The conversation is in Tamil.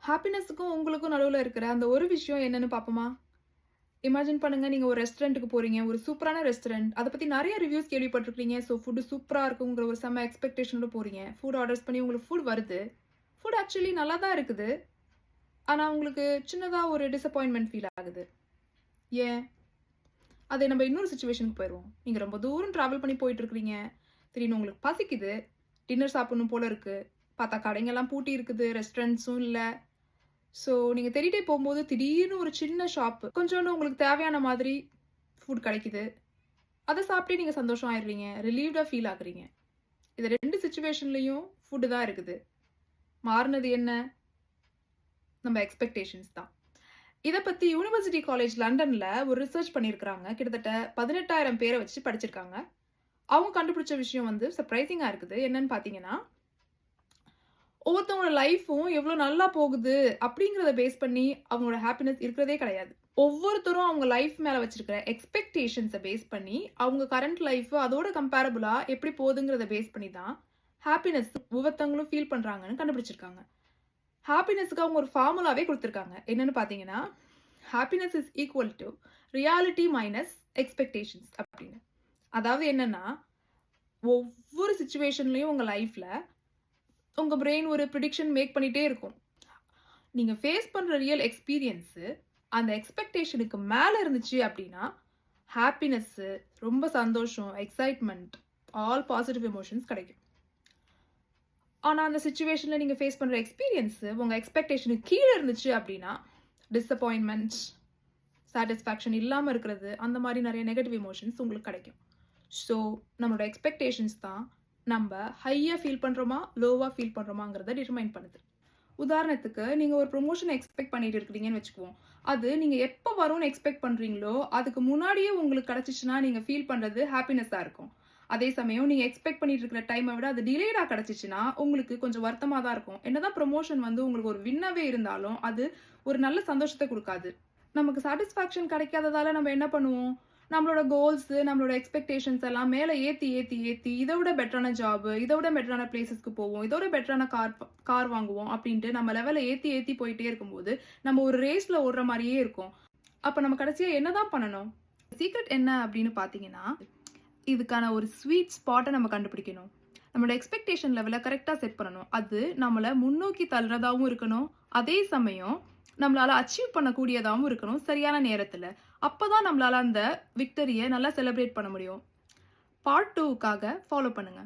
ஹாப்பினஸ்ஸுக்கும் உங்களுக்கும் நடுவுல இருக்கிற அந்த ஒரு விஷயம் என்னன்னு பார்ப்போமா? இமேஜின் பண்ணுங்க, நீங்க ஒரு ரெஸ்டாரண்ட்டுக்கு போறீங்க. ஒரு சூப்பரான ரெஸ்டாரண்ட். அத பத்தி நெறைய ரிவ்யூஸ் கேள்விப்பட்டிருப்பீங்க. ஸோ ஃபுட் சூப்பரா இருக்குங்கிற ஒரு செம்ம எக்ஸ்பெக்டேஷனோட போறீங்க. ஃபுட் ஆர்டர்ஸ் பண்ணி உங்களுக்கு ஃபுட் வருது. ஃபுட் ஆக்சுவலி நல்லா தான் இருக்குது. ஆனா உங்களுக்கு சின்னதா ஒரு டிசப்பாயின்ட்மென்ட் ஃபீல் ஆகுது. ஏன்? அதே நம்ம இன்னொரு சிச்சுவேஷனுக்கு போயிருவோம். நீங்க ரொம்ப தூரம் டிராவல் பண்ணி போயிட்டு இருக்கிறீங்க. திடீர்னு உங்களுக்கு பசிக்குது. டின்னர் சாப்பிடணும் போல இருக்கு. பார்த்தா கடைங்கலாம் பூட்டி இருக்குது. ரெஸ்டாரண்ட்ஸும் இல்ல. ஸோ, நீங்க தேடிட்டே போம்போது திடீர்னு ஒரு சின்ன ஷாப்பு. கொஞ்சோண்டு உங்களுக்கு தேவையான மாதிரி ஃபுட் கெடைக்குது. அத சாப்பிட்டே நீங்க சந்தோஷம் ஆயிடுறீங்க. ரிலீவ்டா ஃபீல் ஆகுறீங்க. இது 2 சிச்சுவேஷன்லயும் ஃபுட் தான் இருக்குது. மாறுனது என்ன? நம்ம எக்ஸ்பெக்டேஷன்ஸ் தான். இத பத்தி யுனிவர்சிட்டி காலேஜ் லண்டன்ல ஒரு ரிசர்ச் பண்ணியிருக்காங்க. கிட்டத்தட்ட 18,000 பேர வச்சு படிச்சிருக்காங்க. அவங்க கண்டுபிடிச்ச விஷயம் வந்து சர்ப்ரைசிங்கா இருக்குது. என்னன்னு பார்த்தீங்கன்னா, ஒவ்வொருத்தவங்களோட லைஃப்பும் எவ்வளோ நல்லா போகுது அப்படிங்கிறத பேஸ் பண்ணி அவங்களோட ஹாப்பினஸ் இருக்கிறதே கிடையாது. ஒவ்வொருத்தரும் அவங்க லைஃப் மேல வச்சிருக்கிற எக்ஸ்பெக்டேஷன்ஸ பேஸ் பண்ணி, அவங்க கரண்ட் லைஃப் அதோட கம்பேரபிளா எப்படி போகுதுங்கிறத பேஸ் பண்ணி தான் ஹாப்பினஸ் ஒவ்வொருத்தவங்களும் ஃபீல் பண்றாங்கன்னு கண்டுபிடிச்சிருக்காங்க. ஹாப்பினஸ்க்கு அவங்க ஒரு ஃபார்முலாவே குடுத்துருக்காங்க. என்னன்னு பார்த்தீங்கன்னா, happiness is equal to reality minus expectations அப்படின்னு. அதாவது என்னன்னா, ஒவ்வொரு சிச்சுவேஷன்லயும் உங்க லைஃப்ல உங்க பிரெயின் ஒரு பிரெடிக்ஷன் மேக் பண்ணிட்டே இருக்கும். நீங்க ஃபேஸ் பண்ற ரியல் எக்ஸ்பீரியன்ஸ் அந்த எக்ஸ்பெக்டேஷனுக்கு மேல இருந்துச்சு அப்படின்னா, ஹாப்பினஸ், ரொம்ப சந்தோஷம், எக்ஸைட்மென்ட், ஆல் பாசிட்டிவ் எமோஷன்ஸ் கிடைக்கும். ஆனா அந்த சிச்சுவேஷன்ல நீங்க ஃபேஸ் பண்ற எக்ஸ்பீரியன்ஸ் உங்க எக்ஸ்பெக்டேஷனுக்கு கீழ இருந்துச்சு அப்படின்னா, டிசப்பாயின்ட்மென்ட், சாட்டிஸ்ஃபேக்ஷன் இல்லாம இருக்கிறது, அந்த மாரி நெறைய நெகட்டிவ் எமோஷன்ஸ் உங்களுக்கு கிடைக்கும். ஸோ, நம்மளோட எக்ஸ்பெக்டேஷன்ஸ் தான் நம்ப ஹையா ஃபீல் பண்றோமா, லோவா ஃபீல் பண்றோமாங்கிறத டிட்டர்மைன் பண்ணுது. உதாரணத்துக்கு, நீங்க ஒரு ப்ரமோஷன் எக்ஸ்பெக்ட் பண்ணிட்டு இருக்கிறீங்கன்னு வச்சுக்குவோம். அது நீங்க எப்ப வரும்னு எக்ஸ்பெக்ட் பண்றீங்களோ, அதுக்கு முன்னாடியே உங்களுக்கு கிடைச்சுச்சுன்னா, நீங்க ஃபீல் பண்றது ஹாப்பினஸ்ஸா இருக்கும். அதே சமயம் நீங்க எக்ஸ்பெக்ட் பண்ணிட்டு இருக்கிற டைம விட அது டிலேடா கிடைச்சுச்சுன்னா, உங்களுக்கு கொஞ்சம் வருத்தமா தான் இருக்கும். என்னதான் ப்ரமோஷன் வந்து உங்களுக்கு ஒரு வின்னாவே இருந்தாலும், அது ஒரு நல்ல சந்தோஷத்த குடுக்காது. நமக்கு சாட்டிஸ்ஃபேக்ஷன் கிடைக்காததால நம்ம என்ன பண்ணுவோம்? நம்மளோட கோல்ஸ், நம்மளோட எக்ஸ்பெக்டேஷன்ஸ் எல்லாம் மேல ஏத்தி, இத விட பெட்டரான ஜாப், இத விட பெட்டரான பிளேஸஸ்க்கு போவோம். இத விட பெட்டரான கார் வாங்குவோம் அப்படின்ட்டு நம்ம லெவல ஏத்தி போயிட்டே இருக்கும்போது, நம்ம ஒரு ரேஸ்ல ஓடுற மாரியே இருக்கும். அப்ப நம்ம கடைசியா என்னதான் பண்ணணும்? சீக்ரெட் என்ன அப்படின்னு பார்த்தீங்கன்னா, இதுக்கான ஒரு ஸ்வீட் ஸ்பாட்ட நம்ம கண்டுபிடிக்கணும். நம்மளோட எக்ஸ்பெக்டேஷன் லெவல கரெக்ட்டா செட் பண்ணணும். அது நம்மள முன்னோக்கி தள்ளுறதாவும் இருக்கணும். அதே சமயம் நம்மளால அச்சீவ் பண்ணக்கூடியதாவும் இருக்கணும், சரியான நேரத்துல. அப்பதான் நம்மளால அந்த விக்டரிய நல்லா செலிப்ரேட் பண்ண முடியும். பார்ட் 2க்காக ஃபாலோ பண்ணுங்க.